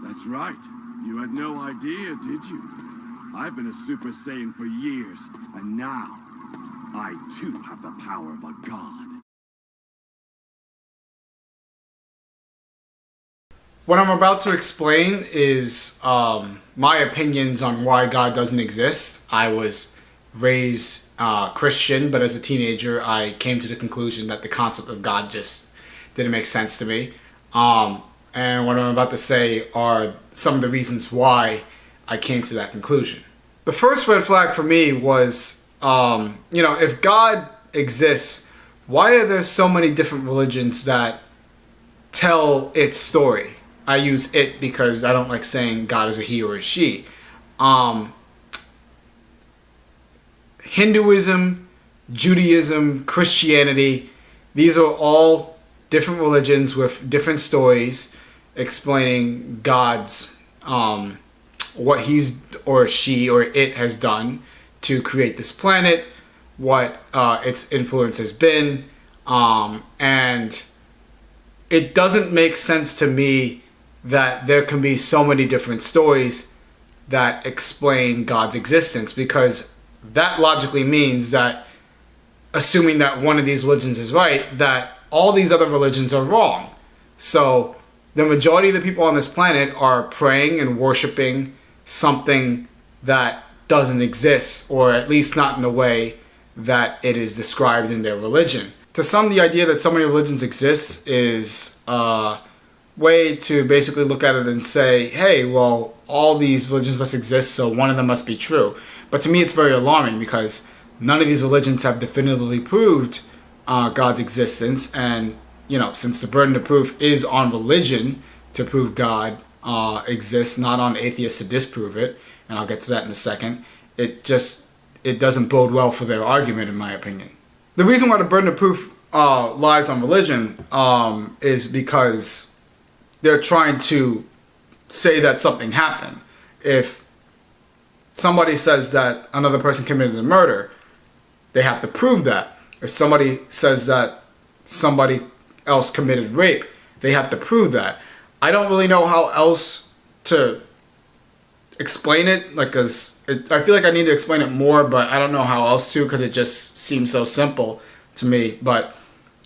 That's right. You had no idea, did you? I've been a Super Saiyan for years, and now I too have the power of a god. What I'm about to explain is my opinions on why God doesn't exist. I was raised Christian, but as a teenager, I came to the conclusion that the concept of God just didn't make sense to me. And what I'm about to say are some of the reasons why I came to that conclusion. The first red flag for me was, if God exists, why are there so many different religions that tell its story? I use it because I don't like saying God is a he or a she. Hinduism, Judaism, Christianity, these are all different religions with different stories explaining God's, what he's or she or it has done to create this planet, what its influence has been, and it doesn't make sense to me that there can be so many different stories that explain God's existence, because that logically means that, assuming that one of these religions is right, that all these other religions are wrong. So the majority of the people on this planet are praying and worshiping something that doesn't exist, or at least not in the way that it is described in their religion. To some, the idea that so many religions exist is a way to basically look at it and say, hey, well, all these religions must exist, so one of them must be true. But to me, it's very alarming, because none of these religions have definitively proved God's existence. And, since the burden of proof is on religion to prove God exists, not on atheists to disprove it, and I'll get to that in a second, it doesn't bode well for their argument, in my opinion. The reason why the burden of proof lies on religion is because they're trying to say that something happened. If somebody says that another person committed a murder, they have to prove that. If somebody says that somebody else committed rape, they have to prove that. I don't really know how else to explain it, I feel like I need to explain it more, but I don't know how else to, because it just seems so simple to me. But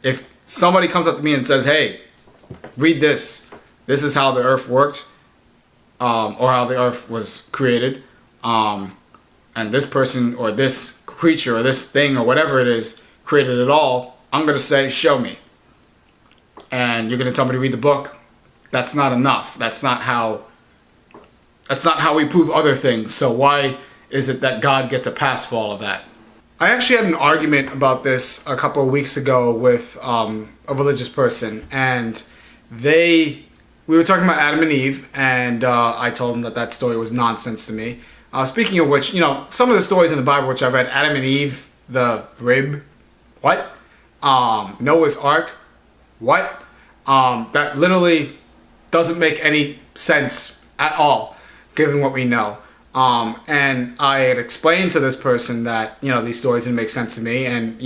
if somebody comes up to me and says, hey, read this is how the earth worked, or how the earth was created, and this person or this creature or this thing or whatever it is created it all, I'm going to say, show me. And you're going to tell me to read the book. That's not enough. That's not how we prove other things. So why is it that God gets a pass for all of that? I actually had an argument about this a couple of weeks ago with a religious person, and we were talking about Adam and Eve, and I told him that story was nonsense to me. Speaking of which, some of the stories in the Bible which I read, Adam and Eve, the rib, what? Noah's Ark, what? That literally doesn't make any sense at all, given what we know. And I had explained to this person that, these stories didn't make sense to me, and,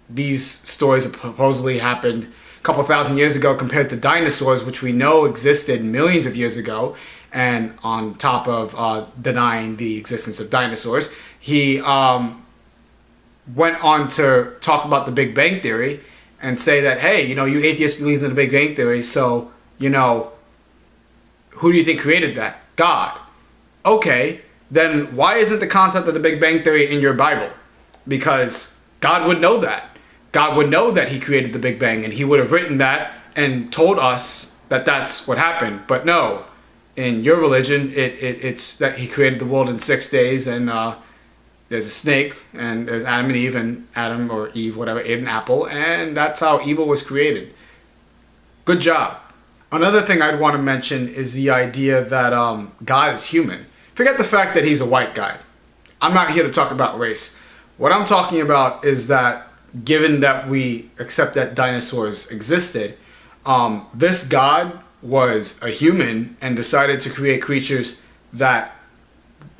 these stories supposedly happened a couple thousand years ago compared to dinosaurs, which we know existed millions of years ago. And on top of denying the existence of dinosaurs, he went on to talk about the Big Bang Theory and say that, hey, you atheists believe in the Big Bang Theory, so, who do you think created that? God. Okay, then why isn't the concept of the Big Bang Theory in your Bible? Because God would know that. God would know that he created the Big Bang, and he would have written that and told us that that's what happened. But no, in your religion, it's that he created the world in 6 days, and there's a snake, and there's Adam and Eve, and Adam or Eve, whatever, ate an apple, and that's how evil was created. Good job. Another thing I'd want to mention is the idea that God is human. Forget the fact that he's a white guy. I'm not here to talk about race. What I'm talking about is that, given that we accept that dinosaurs existed, this God was a human and decided to create creatures that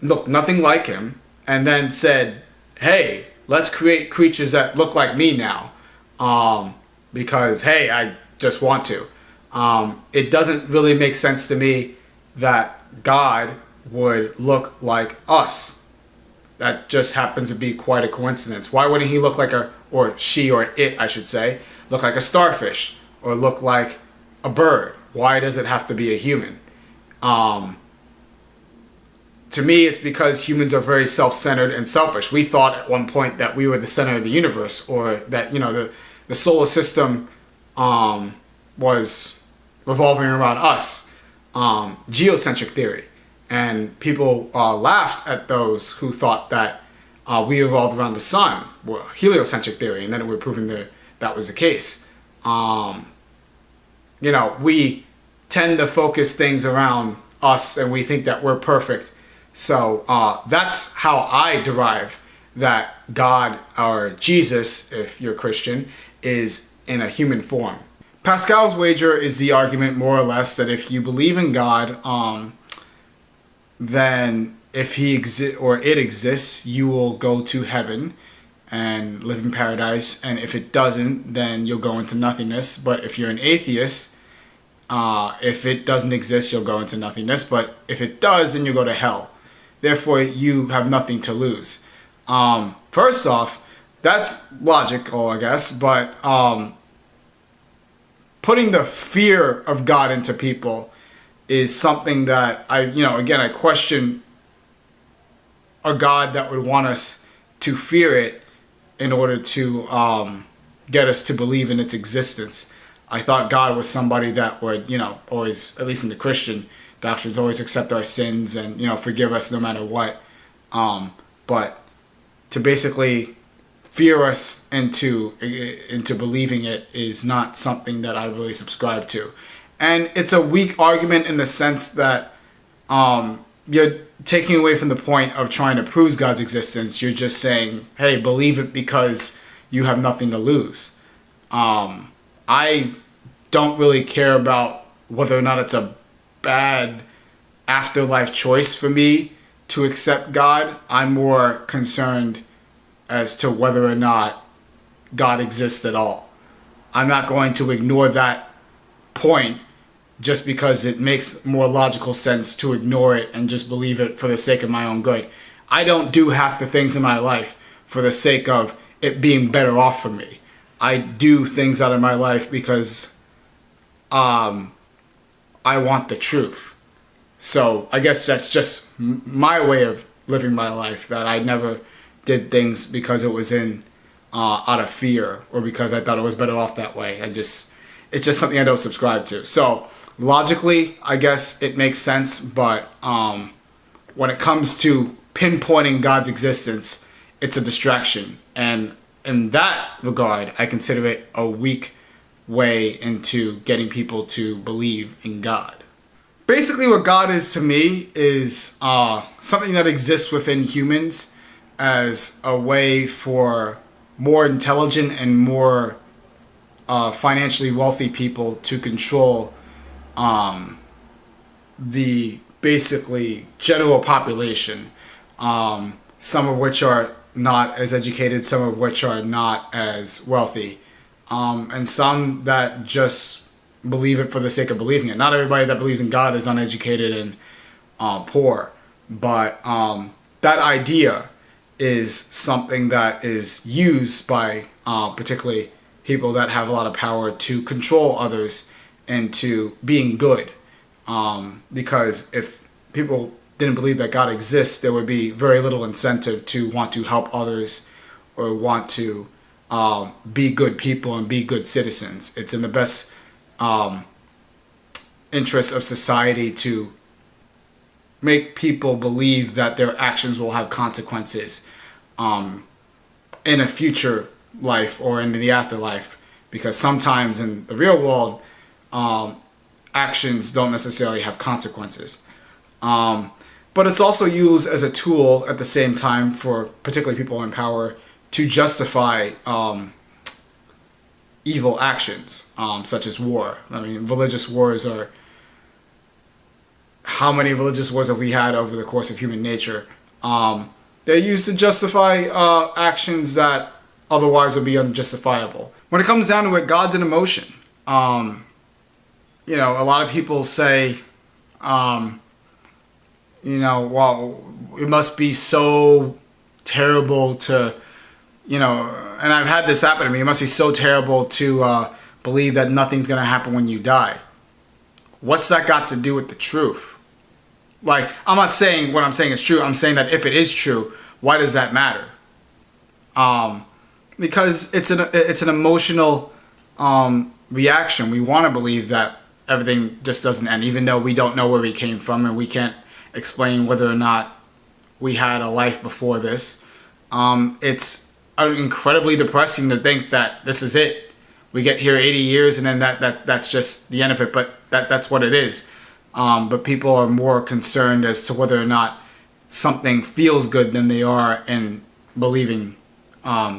look nothing like him, and then said, hey, let's create creatures that look like me now, because, hey, I just want to. It doesn't really make sense to me that God would look like us. That just happens to be quite a coincidence. Why wouldn't he look like or she, or it, I should say, look like a starfish or look like a bird? Why does it have to be a human? To me, it's because humans are very self-centered and selfish. We thought at one point that we were the center of the universe, or that, the solar system was revolving around us. Geocentric theory. And people laughed at those who thought that we revolved around the sun. Well, heliocentric theory, and then we're proving that was the case. We tend to focus things around us, and we think that we're perfect. So that's how I derive that God, or Jesus, if you're Christian, is in a human form. Pascal's wager is the argument, more or less, that if you believe in God, then if he exists or it exists, you will go to heaven and live in paradise. And if it doesn't, then you'll go into nothingness. But if you're an atheist, if it doesn't exist, you'll go into nothingness. But if it does, then you'll go to hell. Therefore, you have nothing to lose. First off, that's logical, I guess. But putting the fear of God into people is something that I question a God that would want us to fear it in order to get us to believe in its existence. I thought God was somebody that would, always, at least in the Christian doctrines, always accept our sins and, forgive us no matter what. But to basically fear us into believing it is not something that I really subscribe to. And it's a weak argument in the sense that you're taking away from the point of trying to prove God's existence. You're just saying, hey, believe it because you have nothing to lose. I don't really care about whether or not it's a bad afterlife choice for me to accept God. I'm more concerned as to whether or not God exists at all. I'm not going to ignore that point just because it makes more logical sense to ignore it and just believe it for the sake of my own good. I don't do half the things in my life for the sake of it being better off for me. I do things out of my life because I want the truth. So I guess that's just my way of living my life, that I never did things because it was out of fear or because I thought it was better off that way. It's just something I don't subscribe to. So logically, I guess it makes sense, but when it comes to pinpointing God's existence, it's a distraction. And in that regard, I consider it a weak way into getting people to believe in God. Basically, what God is to me is something that exists within humans as a way for more intelligent and more financially wealthy people to control the basically general population, some of which are not as educated, some of which are not as wealthy, and some that just believe it for the sake of believing it. Not everybody that believes in God is uneducated and poor, but that idea is something that is used by particularly people that have a lot of power to control others into being good. Because if people didn't believe that God exists, there would be very little incentive to want to help others or want to be good people and be good citizens. It's in the best interest of society to make people believe that their actions will have consequences in a future life or in the afterlife, because sometimes in the real world actions don't necessarily have consequences, but it's also used as a tool at the same time for particularly people in power to justify evil actions, such as war. I mean, religious wars are... How many religious wars have we had over the course of human nature? They're used to justify actions that otherwise would be unjustifiable. When it comes down to it, God's an emotion. A lot of people say well, it must be so terrible to, and I've had this happen to me. It must be so terrible to believe that nothing's going to happen when you die. What's that got to do with the truth? Like, I'm not saying what I'm saying is true. I'm saying that if it is true, why does that matter? Because it's an emotional reaction. We want to believe that everything just doesn't end, even though we don't know where we came from and we can't explain whether or not we had a life before this. It's incredibly depressing to think that this is it. We get here 80 years and then that's just the end of it. But that's what it is. But people are more concerned as to whether or not something feels good than they are in believing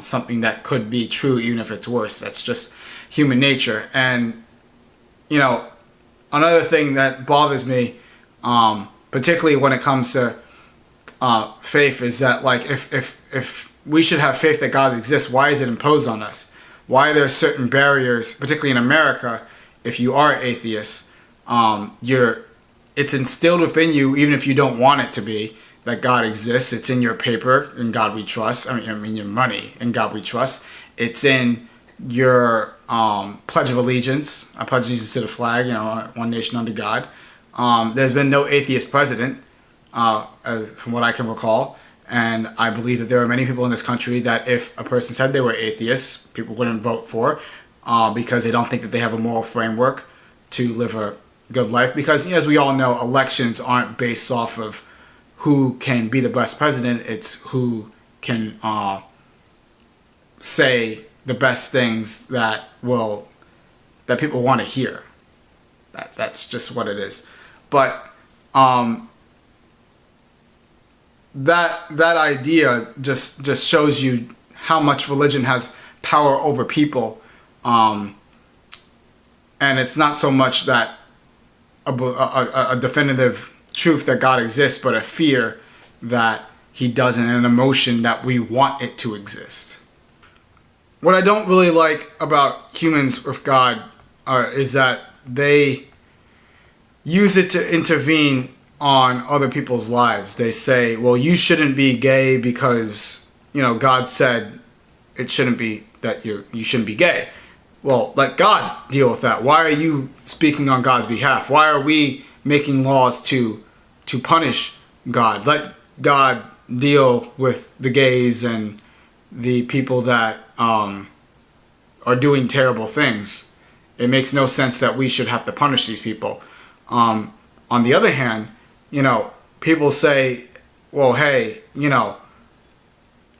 something that could be true, even if it's worse. That's just human nature. And, another thing that bothers me, particularly when it comes to faith, is that, like, if we should have faith that God exists, why is it imposed on us? Why are there certain barriers, particularly in America, if you are atheist, it's instilled within you, even if you don't want it to be, that God exists. It's in your paper, in God we trust. I mean your money, in God we trust. It's in your Pledge of Allegiance. I pledge allegiance to the flag, one nation under God. There's been no atheist president, from what I can recall. And I believe that there are many people in this country that if a person said they were atheists, people wouldn't vote for, because they don't think that they have a moral framework to live a good life. Because, as we all know, elections aren't based off of who can be the best president. It's who can say the best things that people want to hear. That's just what it is. But that idea just shows you how much religion has power over people, and it's not so much that a definitive truth that God exists, but a fear that he doesn't, and an emotion that we want it to exist. What I don't really like about humans with God is that they use it to intervene on other people's lives. They say, well, you shouldn't be gay because, God said it shouldn't be that you shouldn't be gay. Well, let God deal with that. Why are you speaking on God's behalf? Why are we making laws to punish God? Let God deal with the gays and the people that are doing terrible things. It makes no sense that we should have to punish these people. On the other hand, people say, well, hey,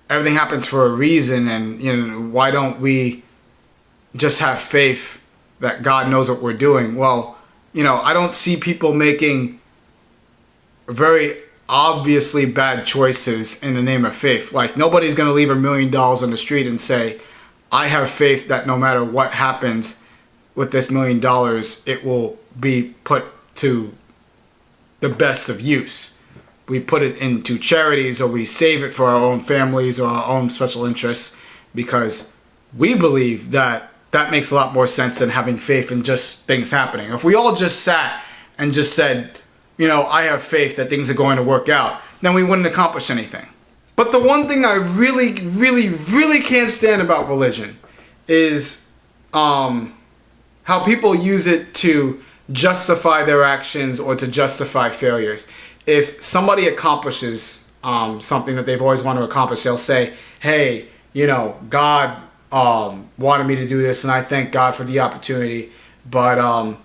everything happens for a reason, and why don't we just have faith that God knows what we're doing? Well, I don't see people making very obviously bad choices in the name of faith. Like, nobody's going to leave $1 million on the street and say, I have faith that no matter what happens with this $1 million, it will be put to the best of use. We put it into charities, or we save it for our own families or our own special interests, because we believe that makes a lot more sense than having faith in just things happening. If we all just sat and just said, I have faith that things are going to work out, then we wouldn't accomplish anything. But the one thing I really, really, really can't stand about religion is how people use it to justify their actions or to justify failures. If somebody accomplishes something that they've always wanted to accomplish, they'll say, hey, God wanted me to do this, and I thank God for the opportunity. But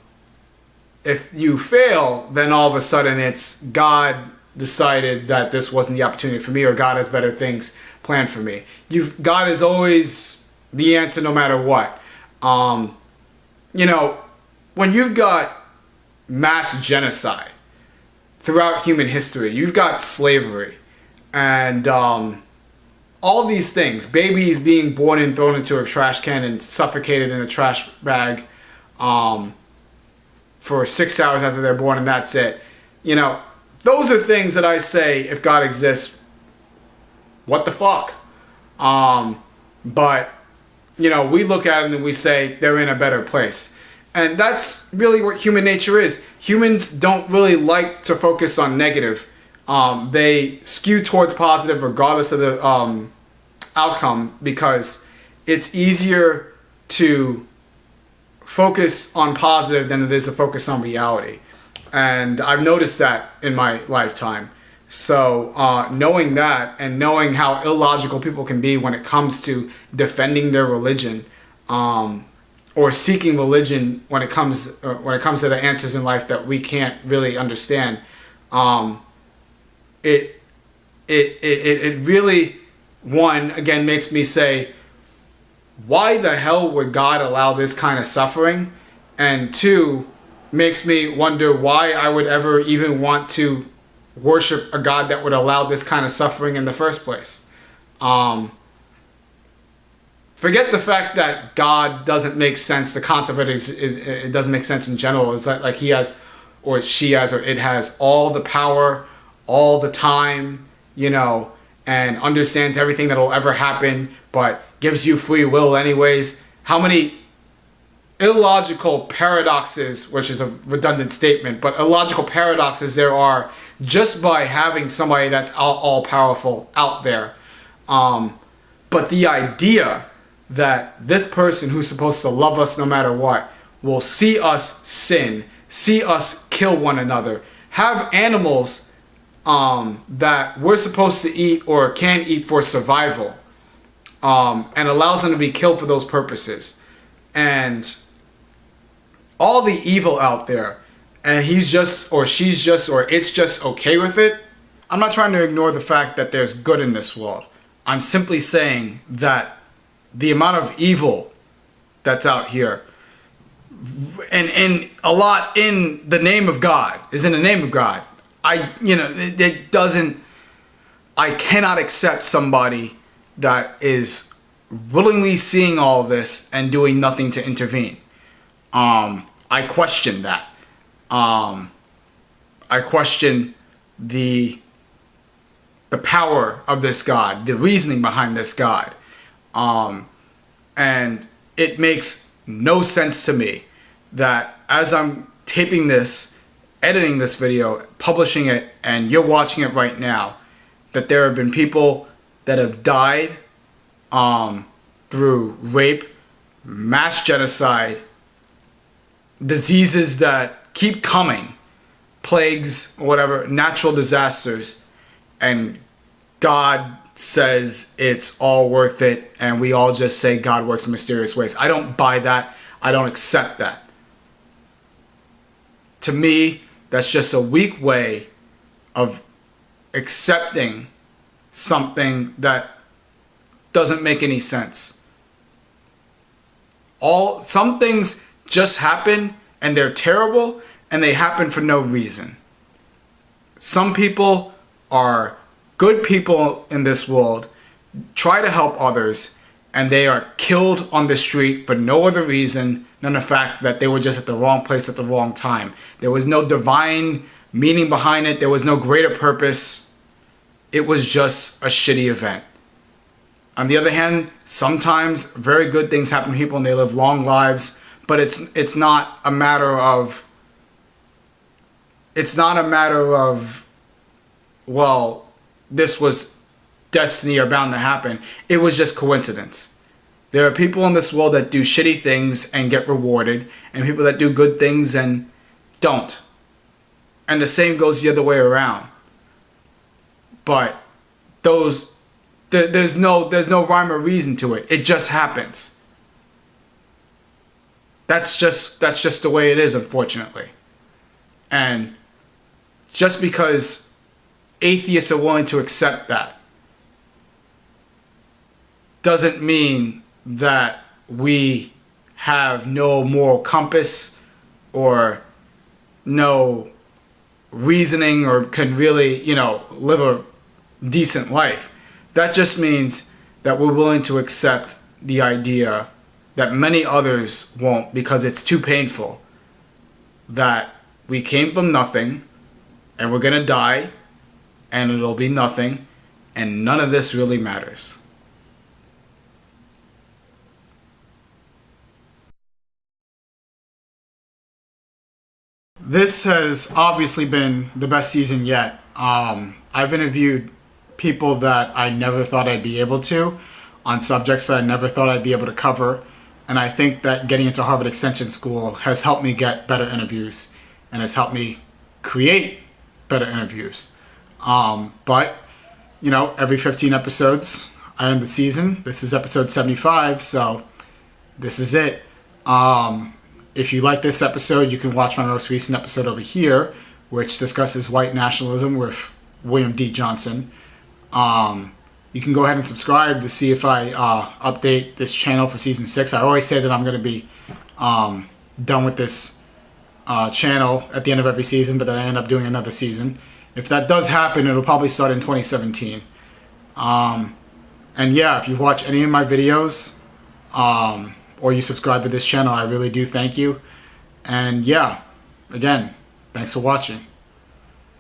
if you fail, then all of a sudden it's God decided that this wasn't the opportunity for me, or God has better things planned for me. God is always the answer no matter what. When you've got mass genocide throughout human history, you've got slavery, and all these things, babies being born and thrown into a trash can and suffocated in a trash bag for 6 hours after they're born, and that's it. Those are things that I say, if God exists, what the fuck? But, we look at it and we say they're in a better place. And that's really what human nature is. Humans don't really like to focus on negative they skew towards positive regardless of the outcome, because it's easier to focus on positive than it is to focus on reality. And I've noticed that in my lifetime. So knowing that, and knowing how illogical people can be when it comes to defending their religion, or seeking religion when it comes to the answers in life that we can't really understand, it really, one, again, makes me say, why the hell would God allow this kind of suffering? And two, makes me wonder why I would ever even want to worship a God that would allow this kind of suffering in the first place. Forget the fact that God doesn't make sense. The concept of it it doesn't make sense in general. It's like he has, or she has, or it has all the power, all the time, and understands everything that will ever happen, but gives you free will anyways. How many illogical paradoxes, which is a redundant statement, but illogical paradoxes there are just by having somebody that's all powerful out there. But the idea that this person who's supposed to love us no matter what will see us sin, see us kill one another, have animals that we're supposed to eat or can eat for survival, and allows them to be killed for those purposes, and all the evil out there, and he's just, or she's just, or it's just okay with it. I'm not trying to ignore the fact that there's good in this world. I'm simply saying that the amount of evil that's out here, and a lot in the name of God, is in the name of God. I cannot accept somebody that is willingly seeing all this and doing nothing to intervene. I question that. I question the power of this God, the reasoning behind this God. And it makes no sense to me that as I'm taping this, editing this video, publishing it, and you're watching it right now, that there have been people that have died through rape, mass genocide, diseases that keep coming, plagues, whatever, natural disasters, and God says it's all worth it, and we all just say God works in mysterious ways. I don't buy that. I don't accept that. To me, that's just a weak way of accepting something that doesn't make any sense. Some things just happen, and they're terrible, and they happen for no reason. Some people are good people in this world, try to help others, and they are killed on the street for no other reason than the fact that they were just at the wrong place at the wrong time. There was no divine meaning behind it. There was no greater purpose. It was just a shitty event. On the other hand, sometimes very good things happen to people and they live long lives, but it's not a matter of, well, this was destiny or bound to happen. It was just coincidence. There are people in this world that do shitty things and get rewarded, and people that do good things and don't. And the same goes the other way around. But there's no rhyme or reason to it. It just happens. That's just the way it is, unfortunately. And just because atheists are willing to accept that doesn't mean that we have no moral compass or no reasoning or can really, live a decent life. That just means that we're willing to accept the idea that many others won't because it's too painful. That we came from nothing and we're going to die and it'll be nothing and none of this really matters. This has obviously been the best season yet. I've interviewed people that I never thought I'd be able to on subjects that I never thought I'd be able to cover. And I think that getting into Harvard Extension School has helped me get better interviews and has helped me create better interviews. But, every 15 episodes, I end the season. This is episode 75, so this is it. If you like this episode, you can watch my most recent episode over here, which discusses white nationalism with William D. Johnson. You can go ahead and subscribe to see if I update this channel for season 6. I always say that I'm going to be done with this channel at the end of every season, but then I end up doing another season. If that does happen, it'll probably start in 2017. And yeah, if you watch any of my videos or you subscribe to this channel, I really do thank you. And yeah, again, thanks for watching.